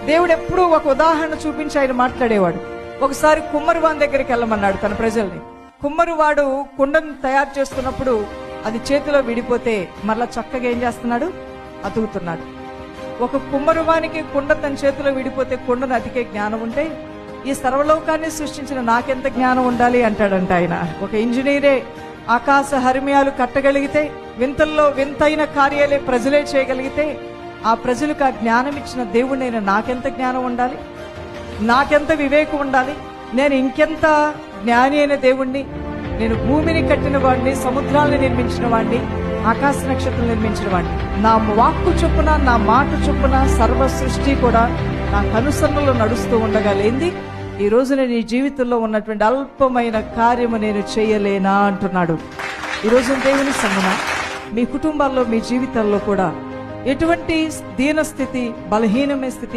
దేవుడు ఎప్పుడూ ఒక ఉదాహరణ చూపించి ఆయన మాట్లాడేవాడు. ఒకసారి కుమ్మరివాని దగ్గరికి వెళ్ళమన్నాడు తన ప్రజల్ని. కుమ్మరివాడు కుండను తయారు చేస్తున్నప్పుడు అది చేతిలో విడిపోతే మరలా చక్కగా ఏం చేస్తున్నాడు? అతుకుతున్నాడు. ఒక కుమ్మరివానికి కుండ తన చేతిలో విడిపోతే కుండను అతికే జ్ఞానం ఉంటే ఈ సర్వలోకాన్ని సృష్టించిన నాకెంత జ్ఞానం ఉండాలి అంటాడంట ఆయన. ఒక ఇంజనీరే ఆకాశ హరిమయాలు కట్టగలిగితే, వింతల్లో వింతైన కార్యాలే ప్రజలే చేయగలిగితే, ఆ ప్రజలకు ఆ జ్ఞానం ఇచ్చిన దేవుడినైనా నాకెంత జ్ఞానం ఉండాలి, నాకెంత వివేకం ఉండాలి, నేను ఇంకెంత జ్ఞాని అయిన దేవుణ్ణి. నేను భూమిని కట్టిన వాడిని, సముద్రాలను నిర్మించిన వాడిని, ఆకాశ నక్షత్రం నిర్మించిన వాడిని. నా వాక్కు చొప్పున, నా మాట చొప్పున సర్వ సృష్టి కూడా నా కనుసన్నలో నడుస్తూ ఉండగా లేంది ఈ రోజు నేను ఈ జీవితంలో ఉన్నటువంటి అల్పమైన కార్యము నేను చేయలేనా అంటున్నాడు. ఈరోజు దేవుని సంగమ మీ కుటుంబాల్లో, మీ జీవితాల్లో కూడా ఎటువంటి దీన స్థితి, బలహీనమైన స్థితి,